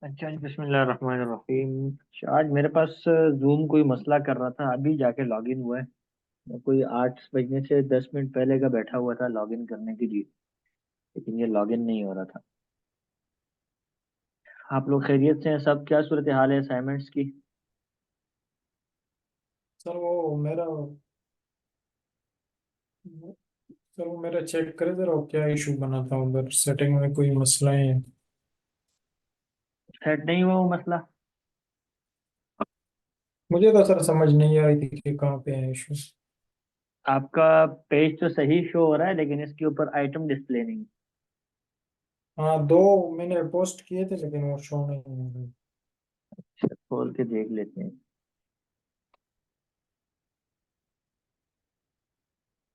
अच्छा जी, बिस्मिल्लाहिर्रहमानिर्रहीम। अच्छा, आज मेरे पास जूम कोई मसला कर रहा था, अभी जाके लॉगिन हुआ है। मैं कोई 8 बजने से 10 मिनट पहले का बैठा हुआ था लॉगिन करने के लिए, लेकिन ये लॉगिन नहीं हो रहा था। आप लोग खैरियत से हैं सब? क्या सूरत हाल है असाइनमेंट्स की? सर वो मेरा चेक करे जरा, वो क्या इशू बना था उधर, सेटिंग में कोई मसला है? सेट नहीं हुआ वो मसला? मुझे तो सर समझ नहीं आ रही थी कि कहाँ पे है इशू। आपका पेज तो सही शो हो रहा है, लेकिन इसके ऊपर आइटम डिस्प्ले नहीं। हाँ, दो मैंने पोस्ट किए थे लेकिन वो शो नहीं हो रहे। अच्छा, खोल के देख लेते हैं।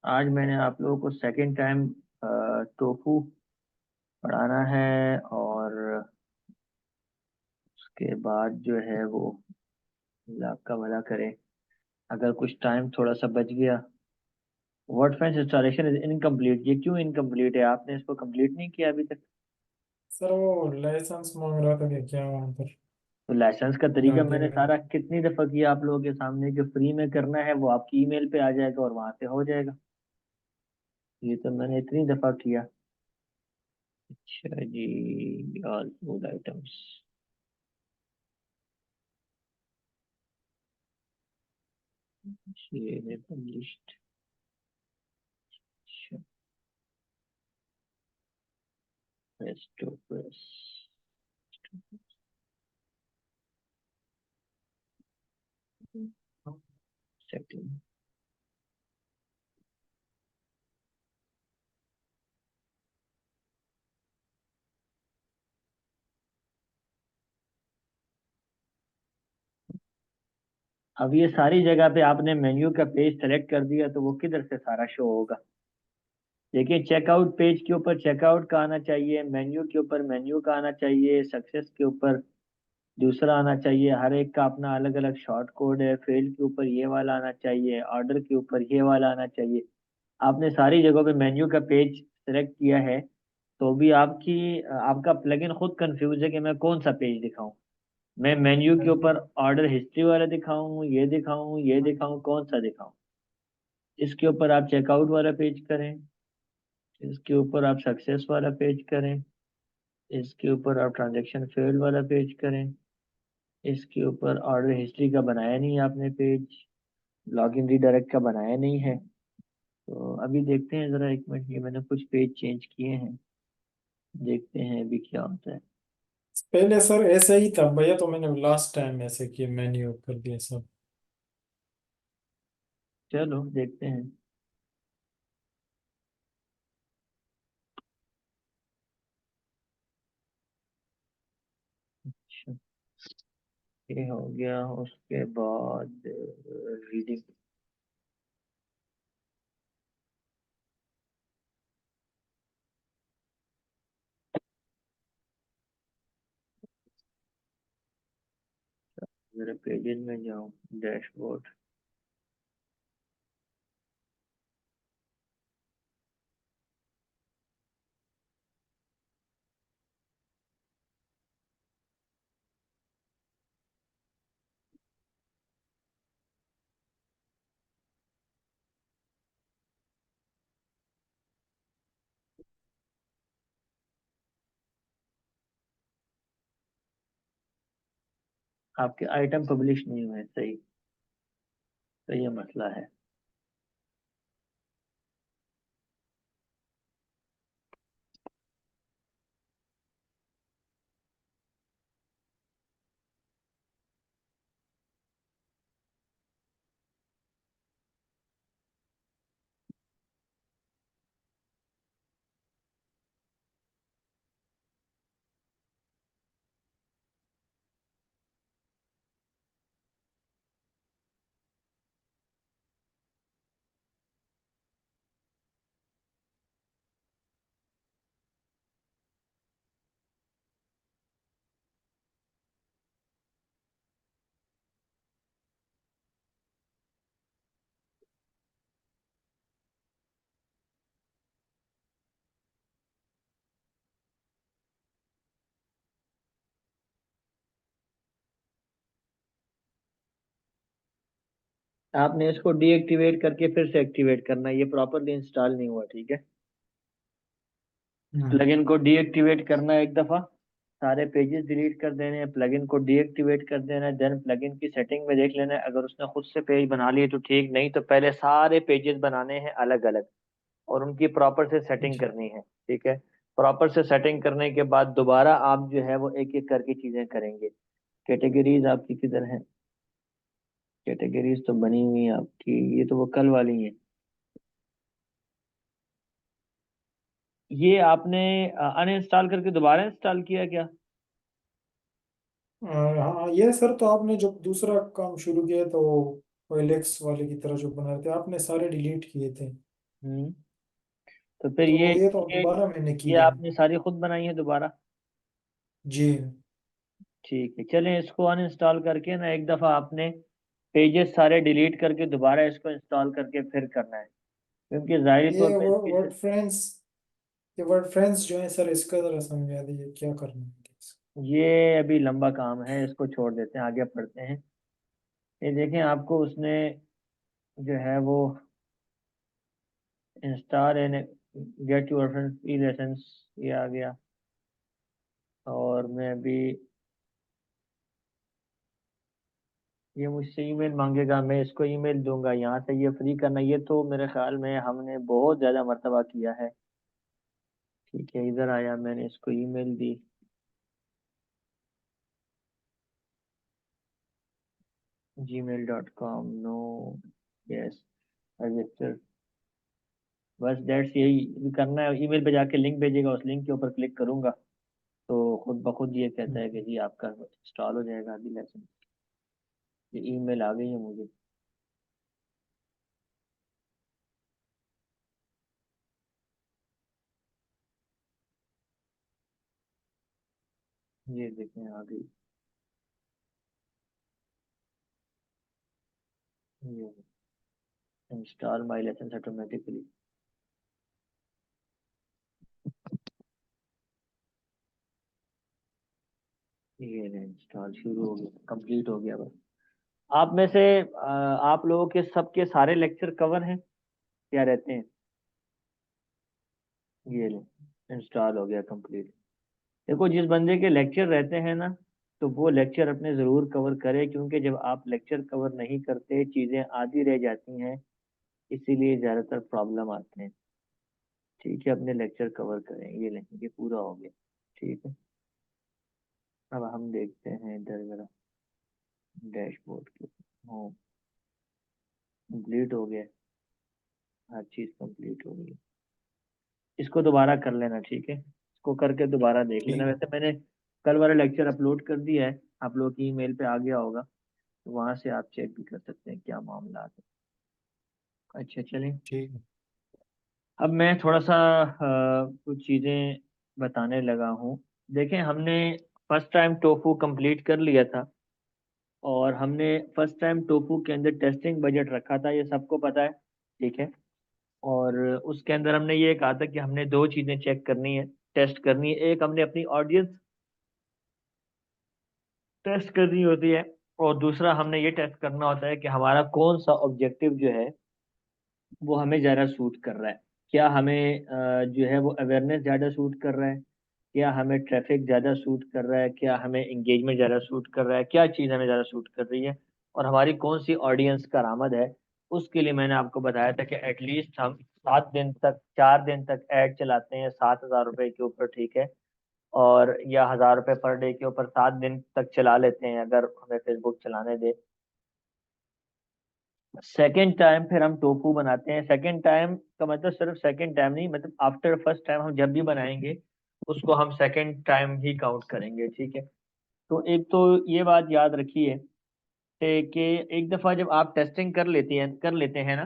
आज मैंने आप लोगों को सेकंड टाइम टोफू पढ़ाना है, और उसके बाद जो है वो अल्लाह आपका भला करे। अगर कुछ टाइम थोड़ा सा बच गया। वर्डफेंस इंस्टॉलेशन इज इनकम्प्लीट। ये क्यों इनकम्प्लीट है? आपने इसको कंप्लीट नहीं किया अभी तक? सर वो लाइसेंस मांग रहा था कि क्या वहाँ पर तो लाइसेंस का तरीका जाके मैंने मैंने। सारा कितनी दफा किया आप लोगों के सामने कि फ्री में करना है, वो आपकी ईमेल पे आ जाएगा और वहां से हो जाएगा। ये तो मैंने इतनी दफा किया। अच्छा जी, ऑल फूड आइटम्स। ये published. Press to press setting. अब ये सारी जगह पे आपने मेन्यू का पेज सेलेक्ट कर दिया, तो वो किधर से सारा शो होगा? देखिए, चेकआउट पेज के ऊपर चेकआउट का आना चाहिए, मेन्यू के ऊपर मेन्यू का आना चाहिए, सक्सेस के ऊपर दूसरा आना चाहिए। हर एक का अपना अलग अलग शॉर्ट कोड है। फील्ड के ऊपर ये वाला आना चाहिए, ऑर्डर के ऊपर ये वाला आना चाहिए। आपने सारी जगहों पे मेन्यू का पेज सेलेक्ट किया है, तो भी आपका प्लगइन खुद कंफ्यूज है कि मैं कौन सा पेज दिखाऊं। मैं मेन्यू के ऊपर ऑर्डर हिस्ट्री वाला दिखाऊं, ये दिखाऊं, ये दिखाऊं, कौन सा दिखाऊं? इसके ऊपर आप चेकआउट वाला पेज करें, इसके ऊपर आप सक्सेस वाला पेज करें, इसके ऊपर आप ट्रांजैक्शन फेल्ड वाला पेज करें, इसके ऊपर ऑर्डर हिस्ट्री का बनाया नहीं आपने पेज, लॉगिन रीडायरेक्ट का बनाया नहीं है। तो अभी देखते हैं जरा, एक मिनट, ये मैंने कुछ पेज चेंज किए हैं, देखते हैं अभी क्या होता है। पहले सर ऐसे ही था भैया, तो मैंने लास्ट टाइम ऐसे किया, मेन्यू कर दिया सब। चलो देखते हैं। अच्छा, ये हो गया। उसके बाद रीडिंग। जरा पेजेस में जाऊँ, डैशबोर्ड। आपके आइटम पब्लिश नहीं हुए, सही। तो ये मसला है। आपने इसको डीएक्टिवेट करके फिर से एक्टिवेट करना है, ये प्रॉपरली इंस्टॉल नहीं हुआ, ठीक है। हम्म। प्लगइन को डीएक्टिवेट करना है एक दफ़ा, सारे पेजेस डिलीट कर देने हैं, प्लगइन को डीएक्टिवेट कर देना है, देन प्लगइन की सेटिंग में देख लेना है, अगर उसने खुद से पेज बना लिए तो ठीक, नहीं तो पहले सारे पेजेस बनाने हैं अलग अलग और उनकी प्रॉपर से सेटिंग जी। करनी है, ठीक है। प्रॉपर से सेटिंग करने के बाद दोबारा आप जो है वो एक एक करके चीज़ें करेंगे। कैटेगरीज आपकी किधर है? कैटेगरीज तो बनी हुई है आपकी, ये तो वो कल वाली है। ये आपने अनइंस्टॉल करके दोबारा इंस्टॉल किया क्या? हाँ ये सर, तो आपने जब दूसरा काम शुरू किया तो ओएलएक्स वाले की तरह जो बना रहे थे आपने सारे डिलीट किए थे। हम्म। तो फिर तो ये तो ये दोबारा मैंने ये किए। आपने सारी खुद बनाई है दोबारा? जी। ठीक है, चलें इसको अनइंस्टॉल करके ना एक दफ़ा आपने पेजेस सारे डिलीट करके दोबारा इसको इंस्टॉल करके फिर करना है, क्योंकि ज़ाहिरी तौर ये पर इसकी वर्ड फ्रेंड्स, ये वर्ड फ्रेंड्स जो है सर, इसका जरा समझा दीजिए क्या करना है। ये अभी लंबा काम है, इसको छोड़ देते हैं, आगे पढ़ते हैं। ये देखें, आपको उसने जो है वो install and get your friends E lessons, ये आ गया। और मैं अभी, ये मुझसे ईमेल मांगेगा, मैं इसको ईमेल दूंगा, यहाँ से ये फ्री करना, ये तो मेरे ख्याल में हमने बहुत ज़्यादा मर्तबा किया है। ठीक है, इधर आया, मैंने इसको ईमेल दी, gmail.com, नो, यस, रजिस्टर, बस दैट्स, यही करना है। ईमेल पे जाके लिंक भेजेगा, उस लिंक के ऊपर क्लिक करूंगा तो खुद ब खुद ये कहता है कि जी आपका इंस्टॉल हो जाएगा अभी लेसन। ये ईमेल आ गई है मुझे। ये देखें आ गई, ये इंस्टॉल माई लेसन ऑटोमेटिकली, ये इंस्टॉल शुरू हो गया, कंप्लीट हो गया बस। आप में से आप लोगों के सबके सारे लेक्चर कवर हैं क्या रहते हैं? ये ले, इंस्टॉल हो गया कंप्लीट। देखो, जिस बंदे के लेक्चर रहते हैं ना, तो वो लेक्चर अपने ज़रूर कवर करे, क्योंकि जब आप लेक्चर कवर नहीं करते चीज़ें आधी रह जाती हैं, इसीलिए ज़्यादातर प्रॉब्लम आते हैं। ठीक है, अपने लेक्चर कवर करें, ये लें, ये पूरा हो गया, ठीक है। अब हम देखते हैं इधर जरा डैशबोर्ड के, होम, कंप्लीट हो गया, हर चीज़ कंप्लीट हो गई। इसको दोबारा कर लेना, ठीक है, इसको करके दोबारा देख लेना। ठीक है। वैसे मैंने कल वाला लेक्चर अपलोड कर दिया है, आप लोग की ईमेल पे आ गया होगा, तो वहां से आप चेक भी कर सकते हैं क्या मामला है। अच्छा, चलें, ठीक है। अब मैं थोड़ा सा कुछ चीज़ें बताने लगा हूँ। देखें, हमने फर्स्ट टाइम टोफू कंप्लीट कर लिया था, और हमने फर्स्ट टाइम टोफू के अंदर टेस्टिंग बजट रखा था, ये सबको पता है, ठीक है। और उसके अंदर हमने ये कहा था कि हमने दो चीज़ें चेक करनी है, टेस्ट करनी है। एक, हमने अपनी ऑडियंस टेस्ट करनी होती है, और दूसरा हमने ये टेस्ट करना होता है कि हमारा कौन सा ऑब्जेक्टिव जो है वो हमें ज़्यादा सूट कर रहा है। क्या हमें जो है वो अवेयरनेस ज़्यादा सूट कर रहा है, क्या हमें ट्रैफिक ज़्यादा सूट कर रहा है, क्या हमें इंगेजमेंट ज़्यादा सूट कर रहा है, क्या चीज़ हमें ज़्यादा सूट कर रही है, और हमारी कौन सी ऑडियंस का आमद है। उसके लिए मैंने आपको बताया था कि एटलीस्ट हम 7 दिन तक, 4 दिन तक ऐड चलाते हैं 7,000 रुपए के ऊपर, ठीक है। और या 1,000 रुपये पर डे के ऊपर 7 दिन तक चला लेते हैं, अगर हमें फेसबुक चलाने दे। सेकेंड टाइम फिर हम टोफू बनाते हैं। सेकेंड टाइम का मतलब सिर्फ सेकेंड टाइम नहीं, मतलब आफ्टर फर्स्ट टाइम हम जब भी बनाएंगे उसको हम सेकेंड टाइम ही काउंट करेंगे, ठीक है। तो एक तो ये बात याद रखिए कि एक दफ़ा जब आप टेस्टिंग कर लेते हैं ना,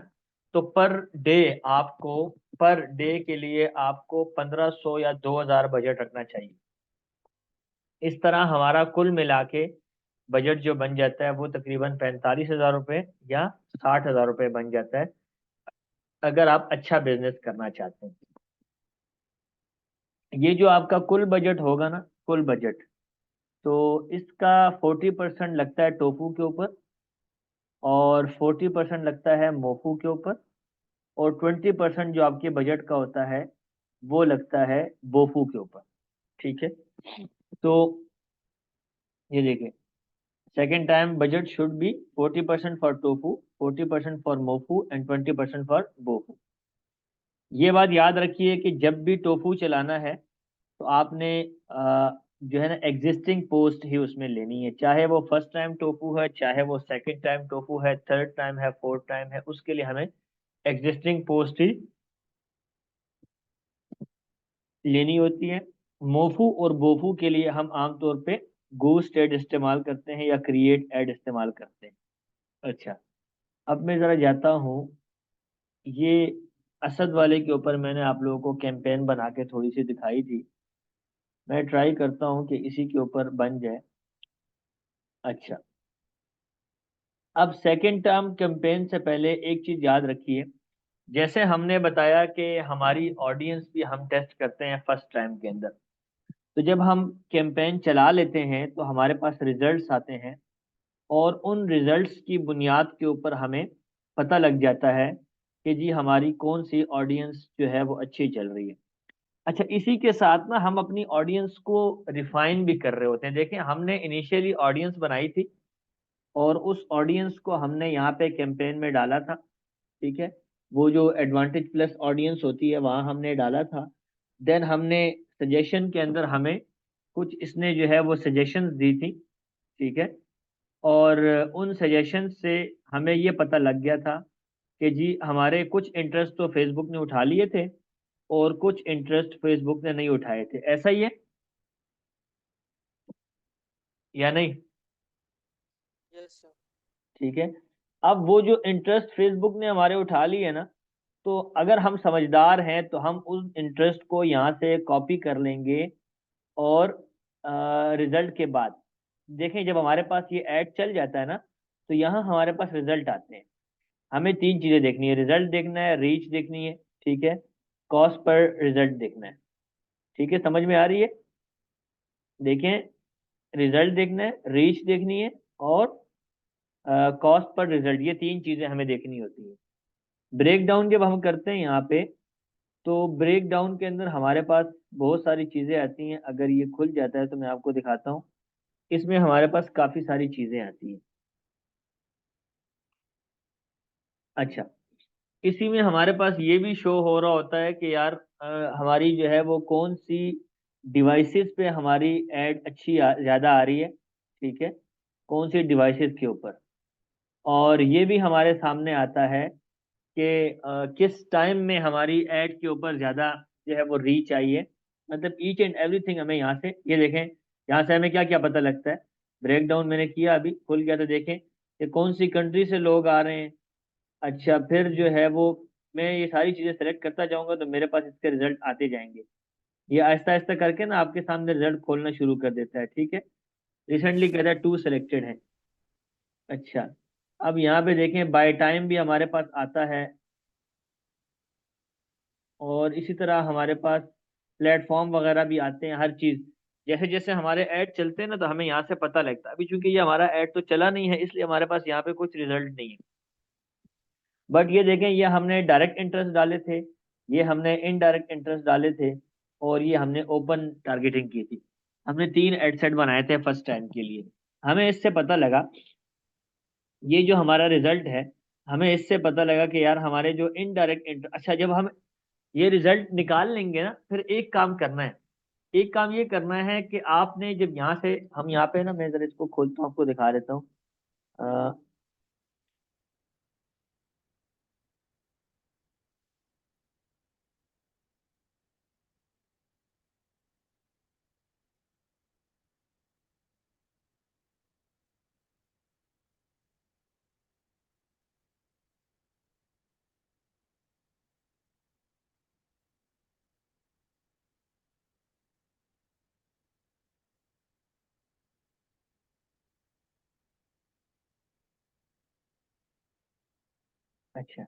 तो पर डे आपको, पर डे के लिए आपको 1,500 या 2,000 बजट रखना चाहिए। इस तरह हमारा कुल मिला के बजट जो बन जाता है वो तकरीबन 45,000 रुपये या 60,000 रुपये बन जाता है, अगर आप अच्छा बिजनेस करना चाहते हैं। ये जो आपका कुल बजट होगा ना, कुल बजट, तो इसका 40% लगता है टोफू के ऊपर, और 40% लगता है मोफू के ऊपर, और 20% जो आपके बजट का होता है वो लगता है बोफू के ऊपर। ठीक है, तो ये देखिए, second time budget should be 40% for TOFU, 40% for MOFU and 20% for BOFU. ये बात याद रखिए कि जब भी टोफू चलाना है तो आपने जो है ना एग्जिस्टिंग पोस्ट ही उसमें लेनी है, चाहे वो फर्स्ट टाइम टोफू है, चाहे वो सेकंड टाइम टोफू है, थर्ड टाइम है, फोर्थ टाइम है, उसके लिए हमें एग्जिस्टिंग पोस्ट ही लेनी होती है। मोफू और बोफू के लिए हम आमतौर पे गोस्ट एड इस्तेमाल करते हैं या क्रिएट एड इस्तेमाल करते हैं। अच्छा, अब मैं ज़रा जाता हूँ, ये असद वाले के ऊपर मैंने आप लोगों को कैंपेन बना के थोड़ी सी दिखाई थी, मैं ट्राई करता हूँ कि इसी के ऊपर बन जाए। अच्छा, अब सेकेंड टर्म कैंपेन से पहले एक चीज़ याद रखिए, जैसे हमने बताया कि हमारी ऑडियंस भी हम टेस्ट करते हैं फर्स्ट टाइम के अंदर। तो जब हम कैंपेन चला लेते हैं तो हमारे पास रिजल्ट्स आते हैं, और उन रिजल्ट्स की बुनियाद के ऊपर हमें पता लग जाता है कि जी हमारी कौन सी ऑडियंस जो है वो अच्छी चल रही है। अच्छा, इसी के साथ ना हम अपनी ऑडियंस को रिफाइन भी कर रहे होते हैं। देखें, हमने इनिशियली ऑडियंस बनाई थी और उस ऑडियंस को हमने यहाँ पे कैंपेन में डाला था। ठीक है, वो जो एडवांटेज प्लस ऑडियंस होती है वहाँ हमने डाला था। देन हमने सजेशन के अंदर हमें कुछ इसने जो है वो सजेशंस दी थी। ठीक है, और उन सजेशन से हमें ये पता लग गया था कि जी हमारे कुछ इंटरेस्ट तो फेसबुक ने उठा लिए थे और कुछ इंटरेस्ट फेसबुक ने नहीं उठाए थे। ऐसा ही है या नहीं? Yes sir. ठीक है, अब वो जो इंटरेस्ट फेसबुक ने हमारे उठा लिए है ना, तो अगर हम समझदार हैं तो हम उस इंटरेस्ट को यहाँ से कॉपी कर लेंगे, और रिजल्ट के बाद देखें जब हमारे पास ये ऐड चल जाता है ना, तो यहाँ हमारे पास रिजल्ट आते हैं। हमें तीन चीजें देखनी है, रिजल्ट देखना है, रीच देखनी है, ठीक है, कॉस्ट पर रिजल्ट देखना है। ठीक है, समझ में आ रही है? देखें, रिजल्ट देखना है, रीच देखनी है, और कॉस्ट पर रिजल्ट, ये तीन चीजें हमें देखनी होती है। ब्रेक डाउन जब हम करते हैं यहाँ पे, तो ब्रेक डाउन के अंदर हमारे पास बहुत सारी चीजें आती हैं। अगर ये खुल जाता है तो मैं आपको दिखाता हूँ, इसमें हमारे पास काफी सारी चीजें आती हैं। अच्छा, इसी में हमारे पास ये भी शो हो रहा होता है कि यार हमारी जो है वो कौन सी डिवाइसेस पे हमारी एड अच्छी ज्यादा आ रही है। ठीक है, कौन सी डिवाइसेस के ऊपर, और ये भी हमारे सामने आता है कि किस टाइम में हमारी एड के ऊपर ज्यादा जो है वो रीच आई है। मतलब ईच एंड एवरीथिंग हमें यहाँ से, ये देखें, यहाँ से हमें क्या क्या पता लगता है। ब्रेक डाउन मैंने किया, अभी खुल गया, तो देखें कि कौन सी कंट्री से लोग आ रहे हैं। अच्छा, फिर जो है वो मैं ये सारी चीजें सेलेक्ट करता जाऊंगा तो मेरे पास इसके रिजल्ट आते जाएंगे। ये आहिस्ता आहिस्ता करके ना आपके सामने रिजल्ट खोलना शुरू कर देता है। ठीक है, रिसेंटली कहता है टू सिलेक्टेड है। अच्छा, अब यहाँ पे देखें बाय टाइम भी हमारे पास आता है, और इसी तरह हमारे पास प्लेटफॉर्म वगैरह भी आते हैं, हर चीज़। जैसे जैसे हमारे ऐड चलते हैं ना तो हमें यहाँ से पता लगता है। अभी चूंकि ये हमारा ऐड तो चला नहीं है, इसलिए हमारे पास यहाँ पे कुछ रिजल्ट नहीं है। बट ये देखें, ये हमने डायरेक्ट इंटरेस्ट डाले थे, ये हमने इनडायरेक्ट इंटरेस्ट डाले थे, और ये हमने ओपन टारगेटिंग की थी। हमने तीन एड सेट बनाए थे फर्स्ट टाइम के लिए। हमें इससे पता लगा, ये जो हमारा रिजल्ट है, हमें इससे पता लगा कि यार हमारे जो इनडायरेक्ट इंटरेस्ट, अच्छा जब हम ये रिजल्ट निकाल लेंगे ना, फिर एक काम करना है। एक काम ये करना है कि आपने जब यहाँ से, हम यहाँ पे ना, मैं जरा इसको खोलता हूँ आपको दिखा देता हूँ। अ, अच्छा,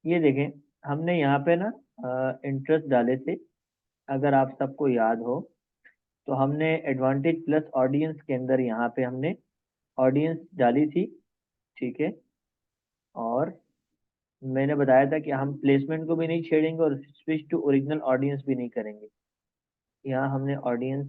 ये देखें, हमने यहाँ पे ना इंटरेस्ट डाले थे, अगर आप सबको याद हो। तो हमने एडवांटेज प्लस ऑडियंस के अंदर यहाँ पे हमने ऑडियंस डाली थी, ठीक है। और मैंने बताया था कि हम प्लेसमेंट को भी नहीं छेड़ेंगे और स्विच टू ओरिजिनल ऑडियंस भी नहीं करेंगे। यहाँ हमने ऑडियंस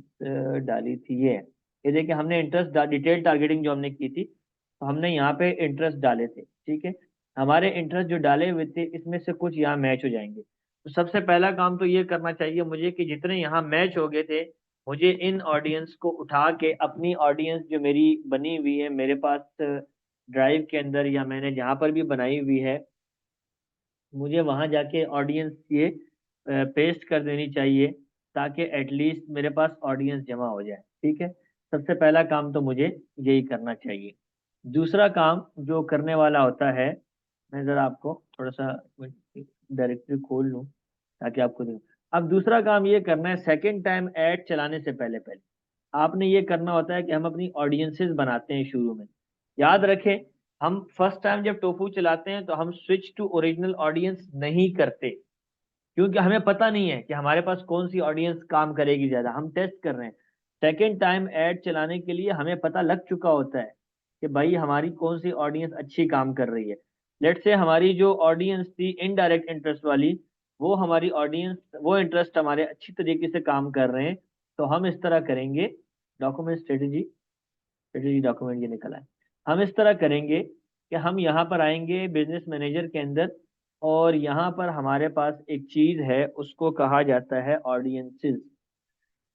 डाली थी, ये देखिए हमने इंटरेस्ट डिटेल टारगेटिंग जो हमने की थी, तो हमने यहाँ पे इंटरेस्ट डाले थे, ठीक है। हमारे इंटरेस्ट जो डाले हुए थे इसमें से कुछ यहाँ मैच हो जाएंगे। तो सबसे पहला काम तो ये करना चाहिए मुझे कि जितने यहाँ मैच हो गए थे, मुझे इन ऑडियंस को उठा के अपनी ऑडियंस जो मेरी बनी हुई है मेरे पास ड्राइव के अंदर या मैंने जहाँ पर भी बनाई हुई है, मुझे वहां जाके ऑडियंस ये पेस्ट कर देनी चाहिए, ताकि एटलीस्ट मेरे पास ऑडियंस जमा हो जाए, ठीक है। सबसे पहला काम तो मुझे यही करना चाहिए। दूसरा काम जो करने वाला होता है, मैं ज़रा आपको थोड़ा सा डायरेक्टरी खोल लूँ ताकि आपको देखूं। अब दूसरा काम ये करना है, सेकंड टाइम ऐड चलाने से पहले पहले आपने ये करना होता है कि हम अपनी ऑडियंसेस बनाते हैं शुरू में। याद रखें, हम फर्स्ट टाइम जब टोफू चलाते हैं तो हम स्विच टू ओरिजिनल ऑडियंस नहीं करते, क्योंकि हमें पता नहीं है कि हमारे पास कौन सी ऑडियंस काम करेगी ज्यादा, हम टेस्ट कर रहे हैं। सेकेंड टाइम ऐड चलाने के लिए हमें पता लग चुका होता है कि भाई हमारी कौन सी ऑडियंस अच्छी काम कर रही है। लेट से हमारी जो ऑडियंस थी इनडायरेक्ट इंटरेस्ट वाली, वो हमारी ऑडियंस, वो इंटरेस्ट हमारे अच्छी तरीके से काम कर रहे हैं, तो हम इस तरह करेंगे। डॉक्यूमेंट स्ट्रेटेजी, स्ट्रेटेजी डॉक्यूमेंट ये निकला है। हम इस तरह करेंगे कि हम यहाँ पर आएंगे बिजनेस मैनेजर के अंदर, और यहाँ पर हमारे पास एक चीज है उसको कहा जाता है ऑडियंसेस।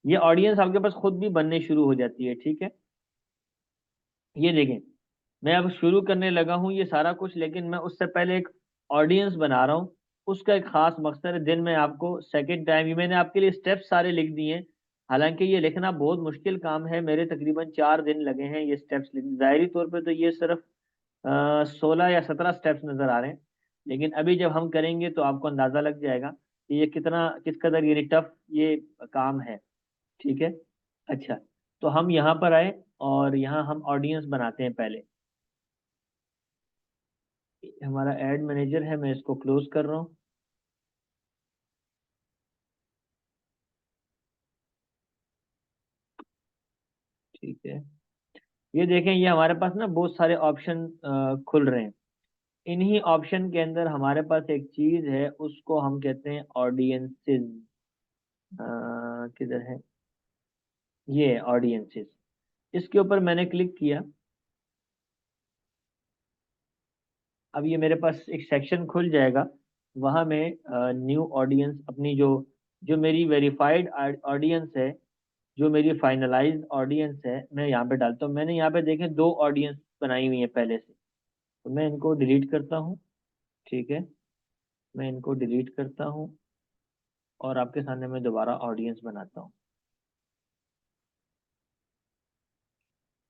ये ऑडियंस आपके पास खुद भी बनने शुरू हो जाती है, ठीक है। ये देखें, मैं अब शुरू करने लगा हूँ ये सारा कुछ, लेकिन मैं उससे पहले एक ऑडियंस बना रहा हूँ। उसका एक खास मकसद है। दिन में आपको सेकंड टाइम ये मैंने आपके लिए स्टेप्स सारे लिख दिए हैं। हालांकि ये लिखना बहुत मुश्किल काम है, मेरे तकरीबन 4 दिन लगे हैं ये स्टेप्स लिखने। जाहिरी तौर पे तो ये सिर्फ 16 या 17 स्टेप्स नजर आ रहे हैं, लेकिन अभी जब हम करेंगे तो आपको अंदाजा लग जाएगा कि ये कितना किस कदर ये टफ ये काम है, ठीक है। अच्छा, तो हम यहाँ पर आए और यहाँ हम ऑडियंस बनाते हैं पहले। हमारा एड मैनेजर है, मैं इसको क्लोज कर रहा हूँ। ठीक है, ये देखें, ये हमारे पास ना बहुत सारे ऑप्शन खुल रहे हैं। इन्हीं ऑप्शन के अंदर हमारे पास एक चीज है उसको हम कहते हैं ऑडियंसेस। किधर है ये ऑडियंसेस, इसके ऊपर मैंने क्लिक किया। अब ये मेरे पास एक सेक्शन खुल जाएगा, वहां में न्यू ऑडियंस अपनी जो जो मेरी वेरीफाइड ऑडियंस है, जो मेरी फाइनलाइज्ड ऑडियंस है, मैं यहाँ पे डालता हूँ। मैंने यहाँ पे देखें 2 ऑडियंस बनाई हुई है पहले से, तो मैं इनको डिलीट करता हूँ, ठीक है। मैं इनको डिलीट करता हूँ और आपके सामने मैं दोबारा ऑडियंस बनाता हूँ।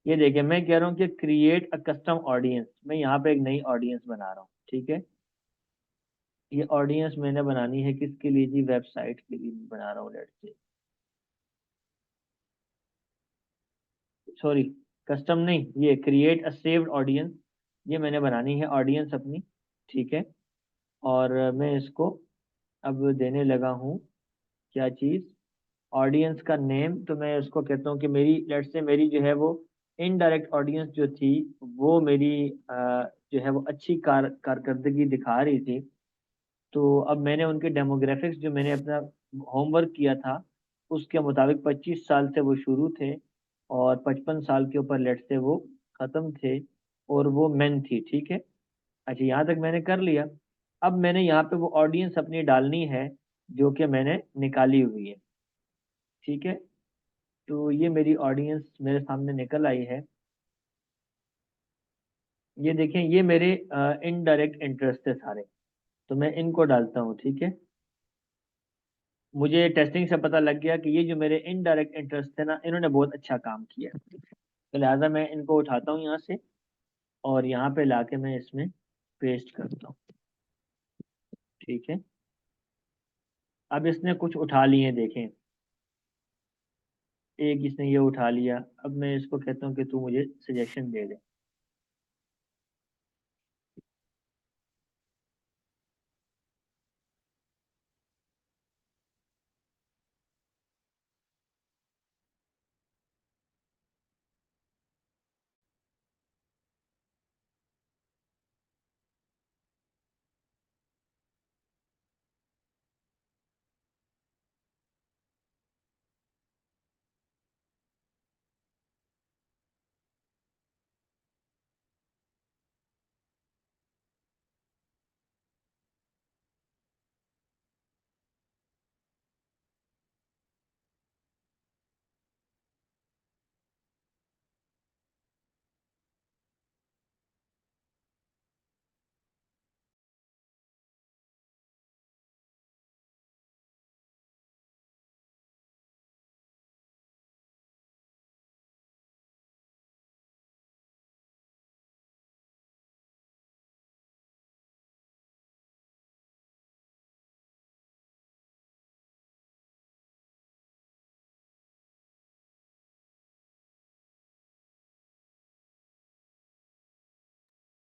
ये देखिए, मैं कह रहा हूँ कि क्रिएट अ कस्टम ऑडियंस, मैं यहाँ पे एक नई ऑडियंस बना रहा हूँ, ठीक है। ये ऑडियंस मैंने बनानी है किसके लिए जी, वेबसाइट के लिए बना रहा हूँ, लेट्स से। सॉरी, कस्टम नहीं, ये क्रिएट अ सेव्ड ऑडियंस, ये मैंने बनानी है ऑडियंस अपनी, ठीक है। और मैं इसको अब देने लगा हूँ क्या चीज़, ऑडियंस का नेम। तो मैं उसको कहता हूँ कि मेरी, लेट्स से मेरी जो है वो इनडायरेक्ट ऑडियंस जो थी, वो मेरी जो है वो अच्छी कारकर्दगी दिखा रही थी। तो अब मैंने उनके डेमोग्राफिक्स जो मैंने अपना होमवर्क किया था उसके मुताबिक 25 साल से वो शुरू थे और 55 साल के ऊपर लेट से वो ख़त्म थे, और वो मेन थी, ठीक है। अच्छा, यहाँ तक मैंने कर लिया। अब मैंने यहाँ पे वो ऑडियंस अपनी डालनी है जो कि मैंने निकाली हुई है, ठीक है। तो ये मेरी ऑडियंस मेरे सामने निकल आई है। ये देखें, ये मेरे इनडायरेक्ट इंटरेस्ट है सारे, तो मैं इनको डालता हूँ, ठीक है। मुझे टेस्टिंग से पता लग गया कि ये जो मेरे इनडायरेक्ट इंटरेस्ट थे ना, इन्होंने बहुत अच्छा काम किया, तो लिहाजा मैं इनको उठाता हूँ यहाँ से और यहाँ पे लाके मैं इसमें पेस्ट करता हूँ, ठीक है। अब इसने कुछ उठा लिए, देखें, एक इसने ये उठा लिया। अब मैं इसको कहता हूँ कि तू मुझे सजेशन दे दे।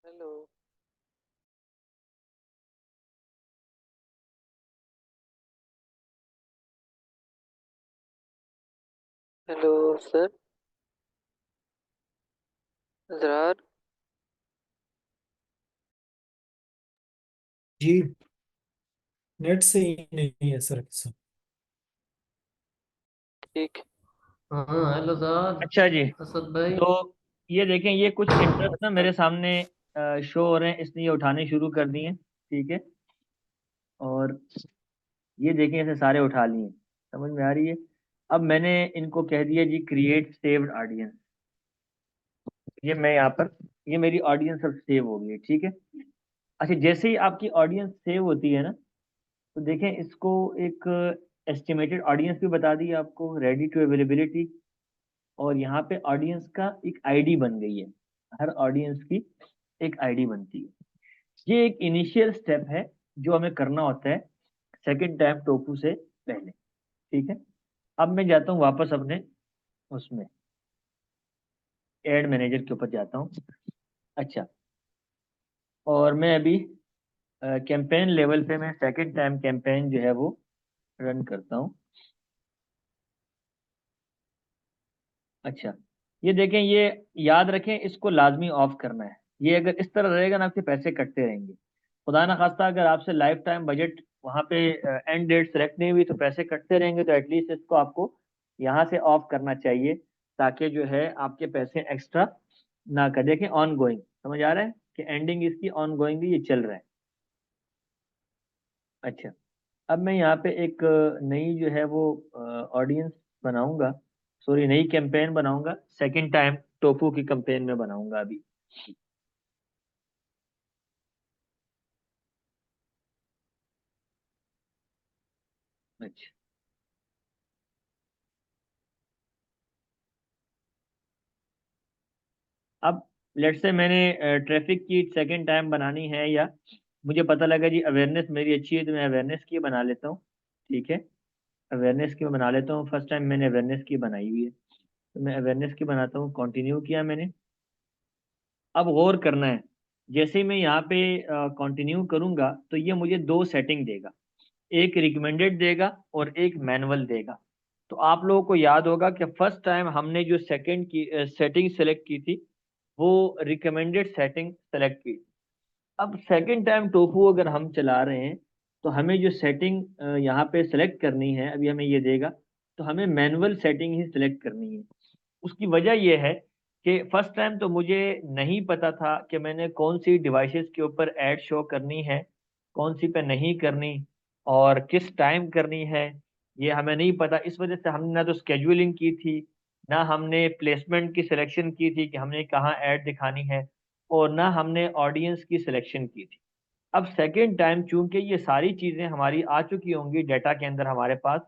Hello hello sir Israr. जी, नेट से ही नहीं है सर सर। ठीक। हाँ हेलो सर। अच्छा जी, असद भाई। तो ये देखें, ये कुछ इंटरेस्ट ना मेरे सामने शो हो रहे हैं, इसलिए ये उठाने शुरू कर दिए। ठीक है, और ये देखें, इसे सारे उठा लिए। समझ में आ रही है? अब मैंने इनको कह दिया जी क्रिएट सेव्ड ऑडियंस। ये मैं यहाँ पर, ये मेरी ऑडियंस अब सेव हो गई है। ठीक है। अच्छा, जैसे ही आपकी ऑडियंस सेव होती है ना, तो देखें इसको एक एस्टिमेटेड ऑडियंस भी बता दी आपको, रेडी टू अवेलेबिलिटी। और यहाँ पे ऑडियंस का एक आईडी बन गई है। हर ऑडियंस की एक आईडी बनती है। ये एक इनिशियल स्टेप है जो हमें करना होता है सेकंड टाइम टोफू से पहले। ठीक है। अब मैं जाता हूँ वापस अपने उसमें एड मैनेजर के ऊपर जाता हूँ। अच्छा, और मैं अभी कैंपेन लेवल पे मैं सेकंड टाइम कैंपेन जो है वो रन करता हूँ। अच्छा, ये देखें, ये याद रखें, इसको लाजमी ऑफ करना है। ये अगर इस तरह रहेगा ना, आपके पैसे कटते रहेंगे। खुदा ना खास्ता अगर आपसे लाइफ टाइम बजट वहाँ पे एंड डेट सेलेक्ट नहीं हुई तो पैसे कटते रहेंगे, तो एटलीस्ट इसको आपको यहाँ से ऑफ करना चाहिए, ताकि जो है आपके पैसे एक्स्ट्रा ना कर। देखें ऑन गोइंग, समझ आ रहा है कि एंडिंग इसकी ऑन गोइंग भी ये चल रहा है। अच्छा, अब मैं यहाँ पे एक नई जो है वो ऑडियंस बनाऊंगा, सॉरी नई कैंपेन बनाऊंगा, सेकंड टाइम टोफू की कैंपेन में बनाऊंगा अभी। अच्छा, अब लेट्स से मैंने ट्रैफिक की सेकंड टाइम बनानी है, या मुझे पता लगा जी अवेयरनेस मेरी अच्छी है तो मैं अवेयरनेस की बना लेता हूँ। ठीक है, अवेयरनेस की बना लेता हूँ। फर्स्ट टाइम मैंने अवेयरनेस की बनाई हुई है, तो मैं अवेयरनेस की बनाता हूँ। कंटिन्यू किया मैंने। अब गौर करना है, जैसे ही मैं यहाँ पे कंटिन्यू करूंगा तो ये मुझे दो सेटिंग देगा, एक रिकमेंडेड देगा और एक मैनुअल देगा। तो आप लोगों को याद होगा कि फर्स्ट टाइम हमने जो सेकंड की सेटिंग सेलेक्ट की थी वो रिकमेंडेड सेटिंग सेलेक्ट की। अब सेकंड टाइम टोफू अगर हम चला रहे हैं तो हमें जो सेटिंग यहाँ पे सेलेक्ट करनी है, अभी हमें ये देगा, तो हमें मैनुअल सेटिंग ही सिलेक्ट करनी है। उसकी वजह यह है कि फर्स्ट टाइम तो मुझे नहीं पता था कि मैंने कौन सी डिवाइसेस के ऊपर ऐड शो करनी है, कौन सी पे नहीं करनी, और किस टाइम करनी है, ये हमें नहीं पता। इस वजह से हमने ना तो स्केड्यूलिंग की थी, ना हमने प्लेसमेंट की सिलेक्शन की थी कि हमने कहाँ ऐड दिखानी है, और ना हमने ऑडियंस की सिलेक्शन की थी। अब सेकेंड टाइम चूंकि ये सारी चीज़ें हमारी आ चुकी होंगी डेटा के अंदर हमारे पास,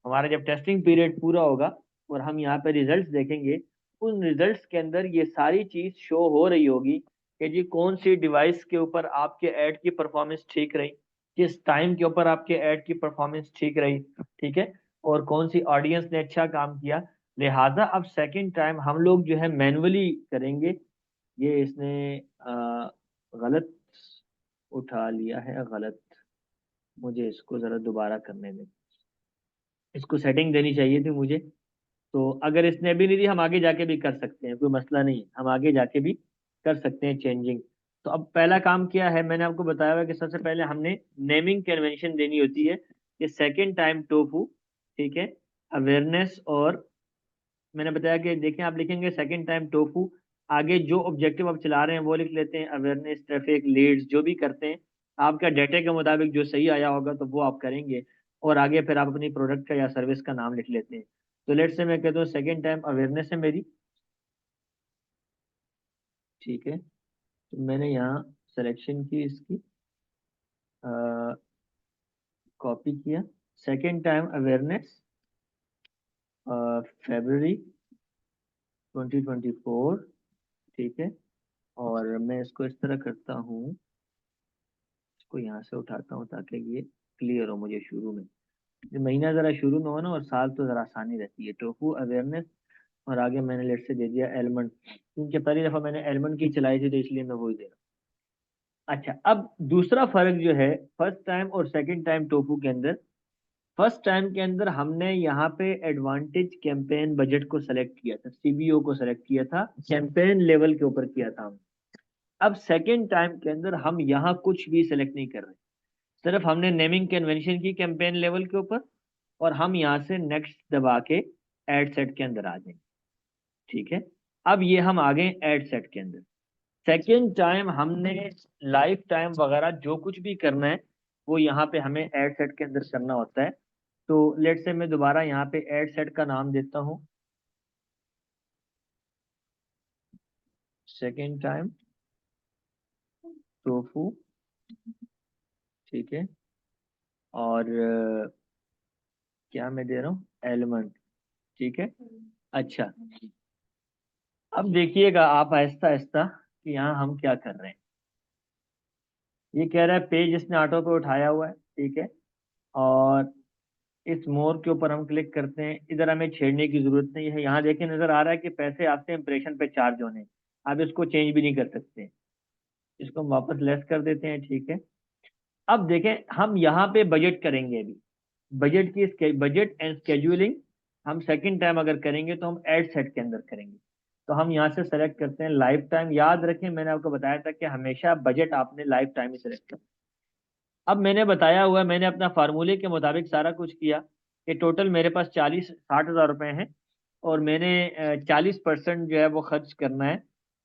हमारा जब टेस्टिंग पीरियड पूरा होगा और हम यहाँ पे रिजल्ट्स देखेंगे, उन रिजल्ट्स के अंदर ये सारी चीज़ शो हो रही होगी कि जी कौन सी डिवाइस के ऊपर आपके ऐड की परफॉर्मेंस ठीक रही, किस टाइम के ऊपर आपके ऐड की परफॉर्मेंस ठीक रही। ठीक है, और कौन सी ऑडियंस ने अच्छा काम किया। लिहाजा अब सेकेंड टाइम हम लोग जो है मैनुअली करेंगे। ये इसने गलत उठा लिया है, गलत। मुझे इसको ज़रा दोबारा करने दें, इसको सेटिंग देनी चाहिए थी मुझे। तो अगर इसने अभी नहीं दी, हम आगे जाके भी कर सकते हैं, कोई मसला नहीं है, हम आगे जाके भी कर सकते हैं चेंजिंग। तो अब पहला काम क्या है, मैंने आपको बताया हुआ कि सबसे पहले हमने नेमिंग कन्वेंशन देनी होती है कि सेकेंड टाइम टोफू। ठीक है, अवेयरनेस, और मैंने बताया कि देखें, आप लिखेंगे सेकेंड टाइम टोफू, आगे जो ऑब्जेक्टिव आप चला रहे हैं वो लिख लेते हैं, अवेयरनेस, ट्रैफिक, लीड्स, जो भी करते हैं आपका डेटा के मुताबिक जो सही आया होगा तो वो आप करेंगे, और आगे फिर आप अपनी प्रोडक्ट का या सर्विस का नाम लिख लेते हैं। तो लेट से मैं कहता हूँ सेकेंड टाइम अवेयरनेस है मेरी। ठीक है, तो मैंने यहाँ सिलेक्शन की इसकी, कॉपी किया, सेकेंड टाइम अवेयरनेस, फरवरी 2024। ठीक है, और मैं इसको इस तरह करता हूँ, इसको यहाँ से उठाता हूँ ताकि ये क्लियर हो मुझे शुरू में। जो महीना ज़रा शुरू में हो ना, और साल तो ज़रा आसानी रहती है। टोफू अवेयरनेस, और आगे मैंने लेट से दे दिया एलमंड, क्योंकि पहली दफ़ा मैंने एलमंड की चलाई थी तो इसलिए मैं वही दे रहा हूँ। अच्छा, अब दूसरा फर्क जो है फर्स्ट टाइम और सेकंड टाइम टोफू के अंदर, फर्स्ट टाइम के अंदर हमने यहाँ पे एडवांटेज कैंपेन बजट को सेलेक्ट किया था, सीबीओ को सेलेक्ट किया था, कैंपेन लेवल के ऊपर किया था हम। अब सेकंड टाइम के अंदर हम यहाँ कुछ भी सेलेक्ट नहीं कर रहे, सिर्फ हमने नेमिंग कन्वेंशन की कैंपेन लेवल के ऊपर, और हम यहाँ से नेक्स्ट दबा के एड सेट के अंदर आ जाएंगे। ठीक है, अब ये हम आ गए एड सेट के अंदर। सेकेंड टाइम हमने लाइफ टाइम वगैरह जो कुछ भी करना है वो यहाँ पे हमें एड सेट के अंदर करना होता है। तो लेट से मैं दोबारा यहाँ पे एड सेट का नाम देता हूँ, सेकेंड टाइम टोफू। ठीक है, और क्या मैं दे रहा हूँ, एलिमेंट। ठीक है, अच्छा, अब देखिएगा आप आहिस्ता आहिस्ता कि यहाँ हम क्या कर रहे हैं। ये कह रहा है पेज इसने ऑटो पे उठाया हुआ है। ठीक है, और इस मोर के ऊपर हम क्लिक करते हैं, इधर हमें छेड़ने की जरूरत नहीं है। यहाँ देखिए नजर आ रहा है कि पैसे आपसे इंप्रेशन पे चार्ज होने, आप इसको चेंज भी नहीं कर सकते, इसको हम वापस लेस कर देते हैं। ठीक है, अब देखें हम यहाँ पे बजट करेंगे अभी, बजट एंड स्केड्यूलिंग हम सेकंड टाइम अगर करेंगे तो हम एड सेट के अंदर करेंगे। तो हम यहाँ से सेलेक्ट करते हैं लाइफ टाइम। याद रखें मैंने आपको बताया था कि हमेशा बजट आपने लाइफ टाइम ही सेलेक्ट करना। अब मैंने बताया हुआ है, मैंने अपना फार्मूले के मुताबिक सारा कुछ किया कि टोटल मेरे पास 40-60 हज़ार रुपये हैं, और मैंने 40% जो है वो खर्च करना है।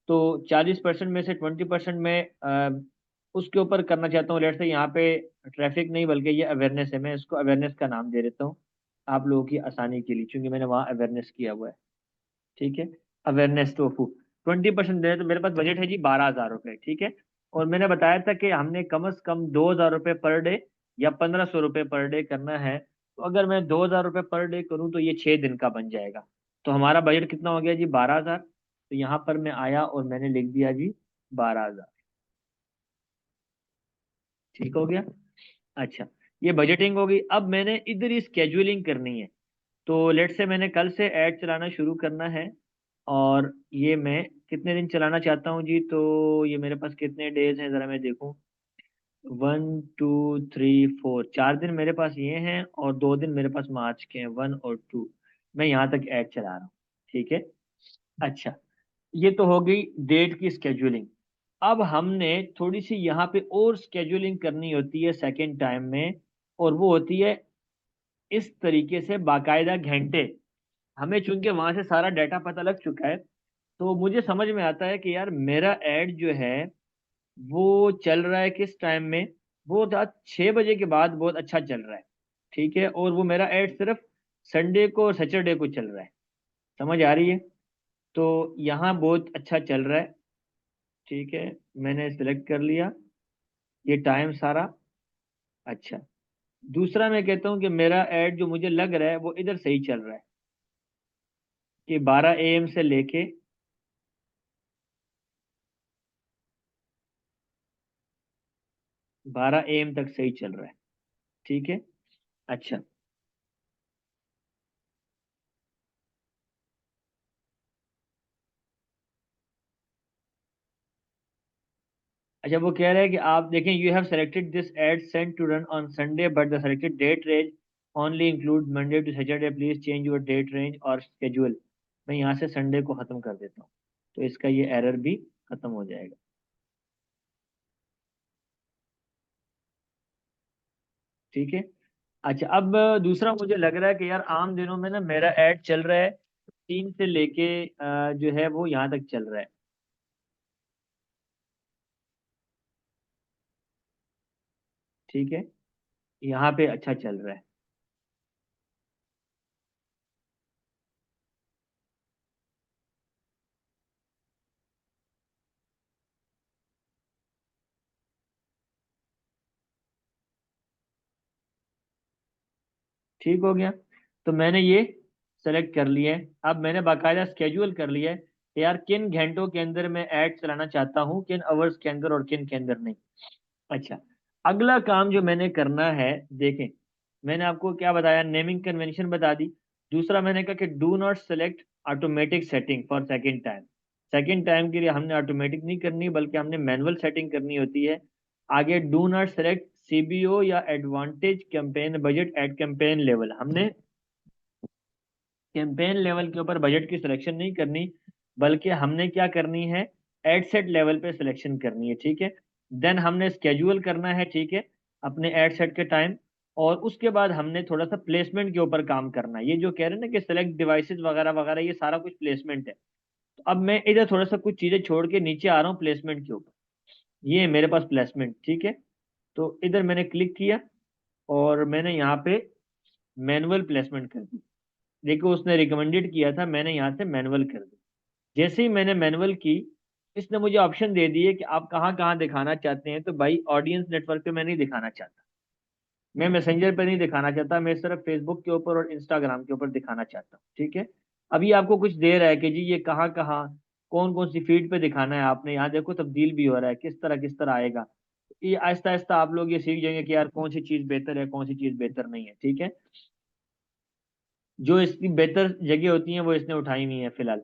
तो 40% में से 20% में उसके ऊपर करना चाहता हूँ। लेट से यहाँ पे ट्रैफिक नहीं बल्कि ये अवेयरनेस है, मैं इसको अवेयरनेस का नाम दे देता हूँ आप लोगों की आसानी के लिए, क्योंकि मैंने वहाँ अवेयरनेस किया हुआ है। ठीक है, अवेयरनेस टोफू 20% दे, तो मेरे पास बजट है जी 12,000 रुपये। ठीक है, और मैंने बताया था कि हमने कम से कम 2,000 रुपये पर डे या 1,500 रुपये पर डे करना है। तो अगर मैं 2,000 रुपये पर डे करूँ तो ये 6 दिन का बन जाएगा। तो हमारा बजट कितना हो गया जी, 12,000। तो यहाँ पर मैं आया और मैंने लिख दिया जी 12,000। ठीक हो गया। अच्छा, ये बजटिंग होगी। अब मैंने इधर ही स्केजुअलिंग करनी है। तो लेट से मैंने कल से ऐड चलाना शुरू करना है, और ये मैं कितने दिन चलाना चाहता हूँ जी। तो ये मेरे पास कितने डेज हैं ज़रा मैं देखूँ, 1 2 3 4, 4 दिन मेरे पास ये हैं, और 2 दिन मेरे पास मार्च के हैं, 1 और 2। मैं यहाँ तक ऐड चला रहा हूँ। ठीक है, अच्छा, ये तो हो गई डेट की स्केड्यूलिंग। अब हमने थोड़ी सी यहाँ पे और स्केड्यूलिंग करनी होती है सेकेंड टाइम में, और वो होती है इस तरीके से बाकायदा घंटे। हमें चूंकि वहां से सारा डाटा पता लग चुका है, तो मुझे समझ में आता है कि यार मेरा ऐड जो है वो चल रहा है किस टाइम में, वो रात 6 बजे के बाद बहुत अच्छा चल रहा है। ठीक है, और वो मेरा ऐड सिर्फ संडे को और सैटरडे को चल रहा है। समझ आ रही है? तो यहाँ बहुत अच्छा चल रहा है। ठीक है, मैंने सिलेक्ट कर लिया ये टाइम सारा। अच्छा, दूसरा मैं कहता हूँ कि मेरा ऐड जो मुझे लग रहा है वो इधर सही चल रहा है, कि 12 AM से लेके 12 AM तक सही चल रहा है। ठीक है, अच्छा, अच्छा, वो कह रहा है कि आप देखें, you have selected this ad set to run on Sunday but the selected date range only include Monday to Saturday, please change your date range or schedule. मैं यहाँ से संडे को खत्म कर देता हूँ, तो इसका ये एरर भी खत्म हो जाएगा। ठीक है, अच्छा, अब दूसरा मुझे लग रहा है कि यार आम दिनों में ना मेरा ऐड चल रहा है 3 से लेके जो है वो यहाँ तक चल रहा है। ठीक है, यहाँ पे अच्छा चल रहा है। ठीक हो गया, तो मैंने ये सेलेक्ट कर लिया है। अब मैंने बाकायदा स्केड्यूल कर लिया है कि यार किन घंटों के अंदर मैं ऐड चलाना चाहता हूँ, किन आवर्स के अंदर और किन के अंदर नहीं। अच्छा, अगला काम जो मैंने करना है, देखें मैंने आपको क्या बताया, नेमिंग कन्वेंशन बता दी। दूसरा मैंने कहा कि do not select automatic setting for second time. Second time के लिए हमने ऑटोमेटिक नहीं करनी बल्कि हमने मैनुअल सेटिंग करनी होती है। आगे डू नॉट सेलेक्ट सीबीओ या advantage campaign budget at campaign level. हमने कैंपेन लेवल के ऊपर बजट की सिलेक्शन नहीं करनी, बल्कि हमने क्या करनी है, एड सेट लेवल पे सिलेक्शन करनी है। ठीक है, देन हमने स्केड्यूल करना है, ठीक है, अपने एड सेट के टाइम। और उसके बाद हमने थोड़ा सा प्लेसमेंट के ऊपर काम करना है। ये जो कह रहे हैं ना कि सेलेक्ट डिवाइसेस वगैरह वगैरह, ये सारा कुछ प्लेसमेंट है। तो अब मैं इधर थोड़ा सा कुछ चीजें छोड़ के नीचे आ रहा हूँ प्लेसमेंट के ऊपर। ये है मेरे पास प्लेसमेंट, ठीक है। तो इधर मैंने क्लिक किया और मैंने यहाँ पे मैनुअल प्लेसमेंट कर दी। देखो उसने रिकमेंडेड किया था, मैंने यहाँ से मैनुअल कर दी। जैसे ही मैंने मैनुअल की, इसने मुझे ऑप्शन दे दिए कि आप कहाँ कहाँ दिखाना चाहते हैं। तो भाई ऑडियंस नेटवर्क पे मैं नहीं दिखाना चाहता, मैं मैसेंजर पे नहीं दिखाना चाहता, मैं सिर्फ फेसबुक के ऊपर और इंस्टाग्राम के ऊपर दिखाना चाहता हूँ। ठीक है, अभी आपको कुछ दे रहा है कि जी ये कहाँ कहाँ कौन कौन सी फीड पे दिखाना है आपने। यहाँ देखो तब्दील भी हो रहा है, किस तरह आएगा। ये आहिस्ता आहिस्ता आप लोग ये सीख जाएंगे कि यार कौन सी चीज़ बेहतर है, कौन सी चीज़ बेहतर नहीं है। ठीक है, जो इसकी बेहतर जगह होती हैं वो इसने उठाई हुई है फिलहाल।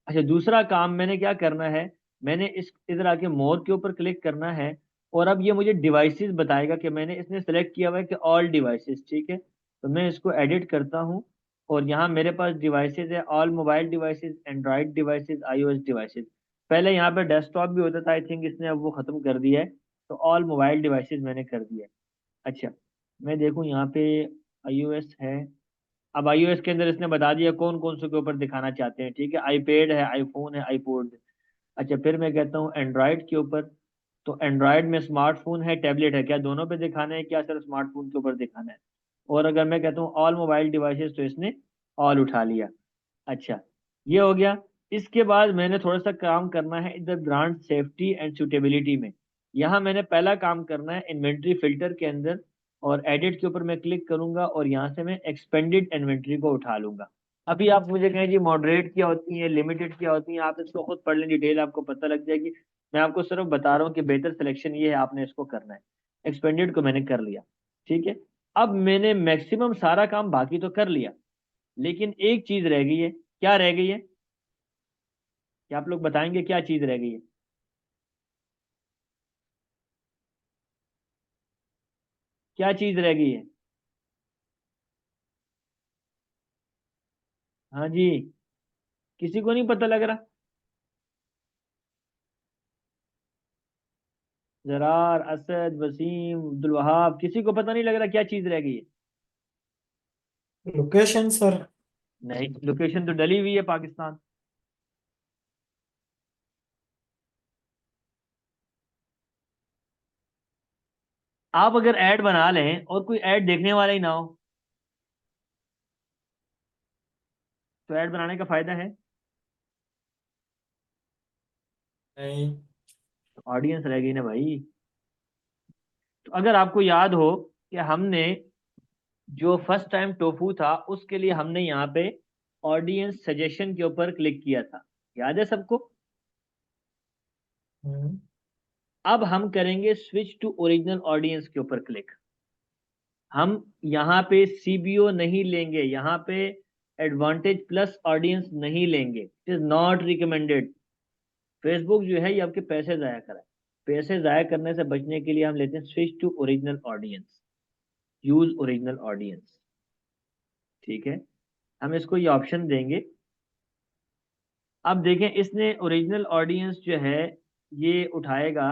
अच्छा, दूसरा काम मैंने क्या करना है, मैंने इस इधर आके मोर के ऊपर क्लिक करना है। और अब ये मुझे डिवाइसेस बताएगा कि मैंने इसने सेलेक्ट किया हुआ है कि ऑल डिवाइसेस। ठीक है, तो मैं इसको एडिट करता हूँ और यहाँ मेरे पास डिवाइसेस है, all mobile devices, Android devices, iOS devices. पहले यहाँ पे डेस्कटॉप भी होता था, आई थिंक इसने अब वो खत्म कर दिया है। तो ऑल मोबाइल डिवाइसेस मैंने कर दिया है। अच्छा, मैं देखूँ यहाँ पे आईओएस है। अब आईओएस के अंदर इसने बता दिया कौन कौन से के ऊपर दिखाना चाहते हैं। ठीक है, आईपैड है, आईफोन है, आईपॉड। अच्छा, फिर मैं कहता हूँ एंड्रॉयड के ऊपर। तो एंड्रॉयड में स्मार्टफोन है, टैबलेट है, क्या दोनों पे दिखाना है, क्या सिर्फ स्मार्टफोन के ऊपर दिखाना है। और अगर मैं कहता हूँ ऑल मोबाइल डिवाइसेस, तो इसने ऑल उठा लिया। अच्छा, ये हो गया। इसके बाद मैंने थोड़ा सा काम करना है इधर ब्रांड सेफ्टी एंड सुटेबिलिटी में। यहाँ मैंने पहला काम करना है इन्वेंट्री फिल्टर के अंदर, और एडिट के ऊपर मैं क्लिक करूंगा और यहाँ से मैं एक्सपेंडेड इन्वेंट्री को उठा लूंगा। अभी आप मुझे कहें जी मॉडरेट क्या होती है, लिमिटेड क्या होती है, आप इसको खुद पढ़ लें, डिटेल आपको पता लग जाएगी। मैं आपको सिर्फ बता रहा हूँ कि बेहतर सिलेक्शन ये है, आपने इसको करना है। एक्सपेंडेड को मैंने कर लिया। ठीक है, अब मैंने मैक्सिमम सारा काम बाकी तो कर लिया, लेकिन एक चीज रह गई है। क्या रह गई है, क्या आप लोग बताएंगे क्या चीज रह गई है? क्या चीज रह गई है? हाँ जी, किसी को नहीं पता लग रहा? जरार, असद, वसीम, अब्दुल वहाब, किसी को पता नहीं लग रहा क्या चीज रह गई है? Location sir. नहीं, लोकेशन तो डली हुई है पाकिस्तान। आप अगर ऐड बना लें और कोई ऐड देखने वाला ही ना हो, तो ऐड बनाने का फायदा है? नहीं। ऑडियंस रह गई ना भाई। तो अगर आपको याद हो कि हमने जो फर्स्ट टाइम टोफू था उसके लिए हमने यहाँ पे ऑडियंस सजेशन के ऊपर क्लिक किया था, याद है सबको? हम्म। अब हम करेंगे स्विच टू ओरिजिनल ऑडियंस के ऊपर क्लिक। हम यहाँ पे सीबीओ नहीं लेंगे, यहाँ पे एडवांटेज प्लस ऑडियंस नहीं लेंगे, it is not recommended. Facebook जो है ये आपके पैसे जाया कराए। पैसे जाया करने से बचने के लिए हम लेते हैं switch to original audience, use original audience. ठीक है, हम इसको ये ऑप्शन देंगे। अब देखें इसने ओरिजिनल ऑडियंस जो है ये उठाएगा।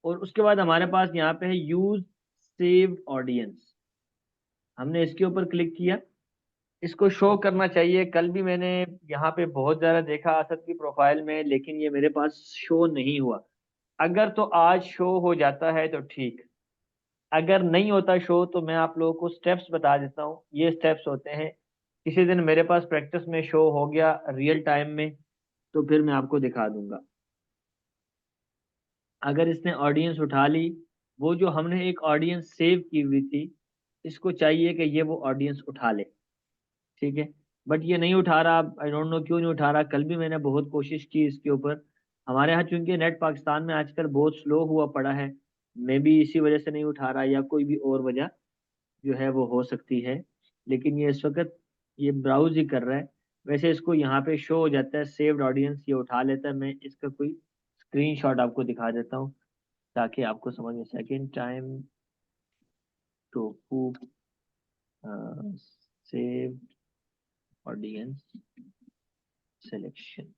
और उसके बाद हमारे पास यहाँ पे है यूज सेव्ड ऑडियंस, हमने इसके ऊपर क्लिक किया। इसको शो करना चाहिए। कल भी मैंने यहाँ पे बहुत ज़्यादा देखा असद की प्रोफाइल में, लेकिन ये मेरे पास शो नहीं हुआ। अगर तो आज शो हो जाता है तो ठीक, अगर नहीं होता शो तो मैं आप लोगों को स्टेप्स बता देता हूँ। ये स्टेप्स होते हैं, किसी दिन मेरे पास प्रैक्टिस में शो हो गया रियल टाइम में, तो फिर मैं आपको दिखा दूंगा। अगर इसने ऑडियंस उठा ली, वो जो हमने एक ऑडियंस सेव की हुई थी, इसको चाहिए कि ये वो ऑडियंस उठा ले। ठीक है, बट ये नहीं उठा रहा। आई डोंट नो क्यों नहीं उठा रहा। कल भी मैंने बहुत कोशिश की इसके ऊपर। हमारे यहाँ चूंकि नेट पाकिस्तान में आजकल बहुत स्लो हुआ पड़ा है, मे बी इसी वजह से नहीं उठा रहा, या कोई भी और वजह जो है वो हो सकती है। लेकिन ये इस वक्त ये ब्राउज ही कर रहा है। वैसे इसको यहाँ पे शो हो जाता है सेव्ड ऑडियंस, ये उठा लेता है। मैं इसका कोई स्क्रीनशॉट आपको दिखा देता हूँ ताकि आपको समझ में। Second time tofu save audience selection,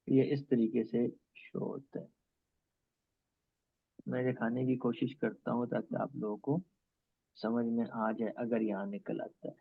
ये इस तरीके से शो होता है। मैं दिखाने की कोशिश करता हूँ ताकि आप लोगों को समझ में आ जाए अगर यहाँ निकल आता है।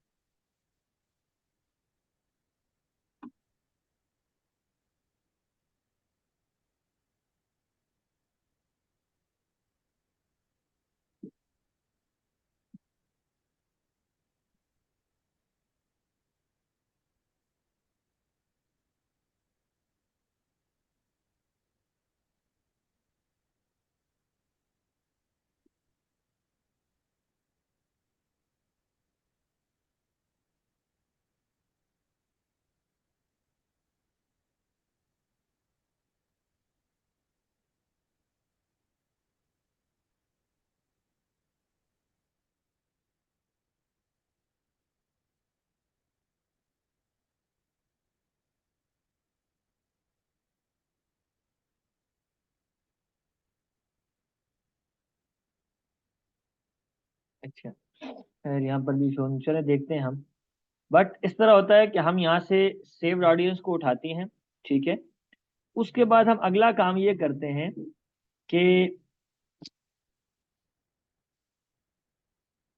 अच्छा, खैर यहाँ पर भी शो, चले देखते हैं हम। बट इस तरह होता है कि हम यहाँ से सेव्ड ऑडियंस को उठाते हैं, ठीक है। उसके बाद हम अगला काम ये करते हैं कि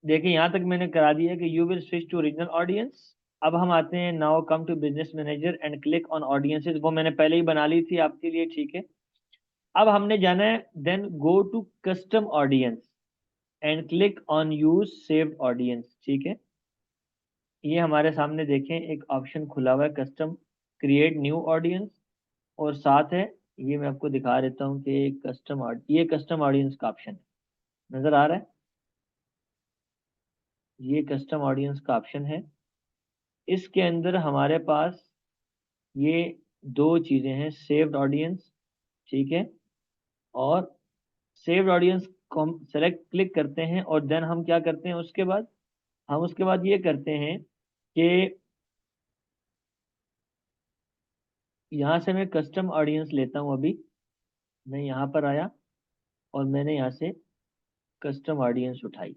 देखिए यहाँ तक मैंने करा दिया कि you will switch to original audience. अब हम आते हैं now come to business manager and click on audiences, वो मैंने पहले ही बना ली थी आपके लिए, ठीक है। अब हमने जाना है then go to custom audience and click on use saved audience, ठीक है। ये हमारे सामने देखें एक ऑप्शन खुला हुआ है, कस्टम क्रिएट न्यू ऑडियंस, और साथ है ये मैं आपको दिखा देता हूँ कि ये कस्टम ऑडियंस का ऑप्शन है, नजर आ रहा है। ये कस्टम ऑडियंस का ऑप्शन है। इसके अंदर हमारे पास ये दो चीजें हैं, सेव्ड ऑडियंस, ठीक है, और सेव्ड ऑडियंस को हम सेलेक्ट क्लिक करते हैं और देन हम क्या करते हैं उसके बाद ये करते हैं कि यहाँ से मैं कस्टम ऑडियंस लेता हूँ। अभी मैं यहाँ पर आया और मैंने यहाँ से कस्टम ऑडियंस उठाई।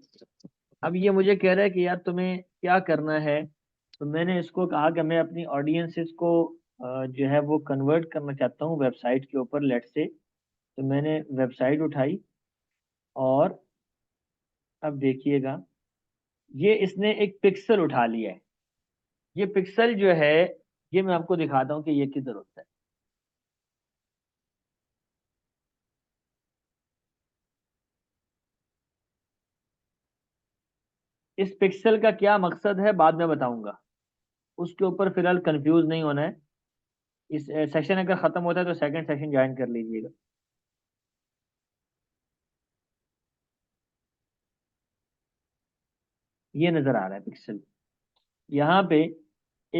अब ये मुझे कह रहा है कि यार तुम्हें क्या करना है, तो मैंने इसको कहा कि मैं अपनी ऑडियंसेस को जो है वो कन्वर्ट करना चाहता हूँ वेबसाइट के ऊपर, लेट से। तो मैंने वेबसाइट उठाई और अब देखिएगा ये इसने एक पिक्सल उठा लिया है। ये पिक्सल जो है ये मैं आपको दिखाता हूँ कि ये किधर होता है। इस पिक्सल का क्या मकसद है बाद में बताऊंगा, उसके ऊपर फिलहाल कंफ्यूज नहीं होना है। इस सेशन अगर खत्म होता है तो सेकंड सेशन ज्वाइन कर लीजिएगा। ये नजर आ रहा है पिक्सल यहाँ पे।